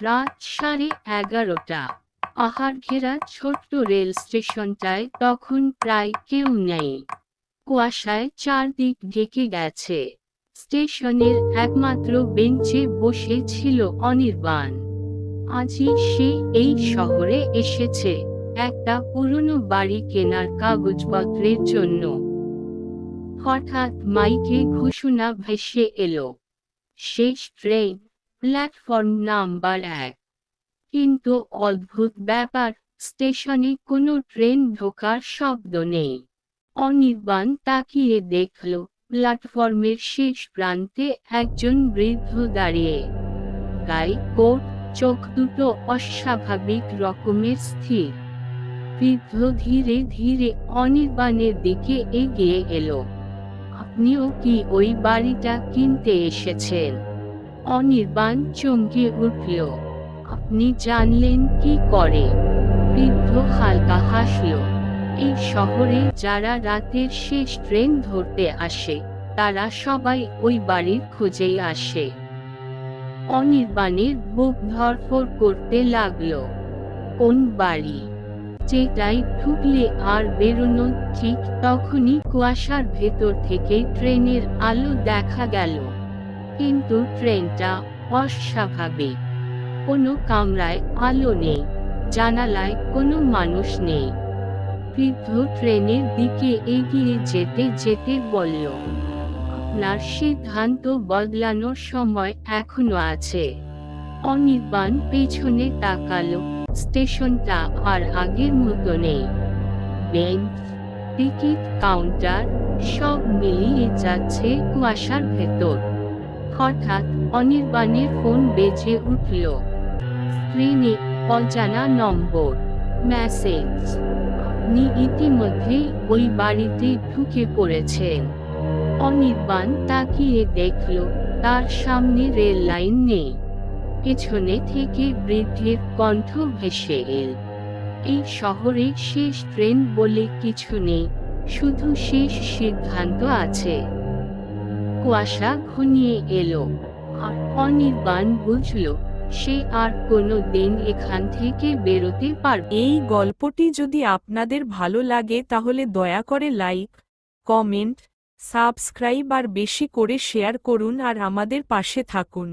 রাত 11:30। পাহাড় ঘেরা ছোট্ট রেল স্টেশনটায় তখন প্রায় কেউ নেই। কুয়াশায় চারদিক ঢেকে গেছে। স্টেশনের একমাত্র বেঞ্চে বসে ছিল অনির্বাণ। আজই সে এই শহরে এসেছে একটা পুরনো বাড়ি কেনার কাগজপত্রের জন্য। হঠাৎ মাইকে ঘোষণা ভেসে এলো, শেষ ট্রেন, প্ল্যাটফর্ম নাম্বার 1। কিন্তু অদ্ভুত ব্যাপার, স্টেশনে কোনো ট্রেন ঢোকার শব্দ নেই। অনির্বাণ তাকিয়ে দেখল, প্ল্যাটফর্মের শেষ প্রান্তে একজন বৃদ্ধ দাঁড়িয়ে। গায়ে কোট, চোখ দুটো অস্বাভাবিক রকমের স্থির। বৃদ্ধ ধীরে ধীরে অনির্বাণের দিকে এগিয়ে এলো। আপনিও কি ওই বাড়িটা কিনতে এসেছেন? অনির্বাণ চমকে উঠল। আপনি জানলেন কি করে? বৃদ্ধ হালকা হাসল। এই শহরে যারা রাতের শেষ ট্রেন ধরতে আসে, তারা সবাই ওই বাড়ির খোঁজেই আসে। অনির্বাণের বুক ধড়ফড় করতে লাগল। কোন বাড়ি? যেটাই ঢুকলে আর বেরোনো। ঠিক তখনই কুয়াশার ভেতর থেকে ট্রেনের আলো দেখা গেল। কিন্তু ট্রেনটা অস্বাভাবিক। কোনো কামরায় আলো নেই, জানালায় কোনো মানুষ নেই। বৃদ্ধ ট্রেনের দিকে এগিয়ে যেতে যেতে বলল, আপনার সিদ্ধান্ত বদলানোর সময় এখনো আছে। অনির্বাণ পেছনে তাকালো। স্টেশনটা আর আগের মতো নেই। বেঞ্চ, টিকিট কাউন্টার, সব মিলিয়ে যাচ্ছে কুয়াশার ভেতর। হঠাৎ অনির্বাণের ফোন বেজে উঠল। স্ক্রিনে অজানা নম্বর। মেসেজ, আপনি ইতিমধ্যেই ওই বাড়িতে ঢুকে পড়েছেন। অনির্বাণ তাকিয়ে দেখল, তার সামনে রেল লাইন নেই। পেছনে থেকে বৃদ্ধের কণ্ঠ ভেসে এল, এই শহরে শেষ ট্রেন বলে কিছু নেই, শুধু শেষ সিদ্ধান্ত আছে। কুয়াশা ঘনিয়ে এলো, আর অনির্বাণ বুঝল সে আর কোনো দিন এখান থেকে বেরোতে পারবে। এই গল্পটি যদি আপনাদের ভালো লাগে তাহলে দয়া করে লাইক, কমেন্ট, সাবস্ক্রাইব আর বেশি করে শেয়ার করুন আর আমাদের পাশে থাকুন।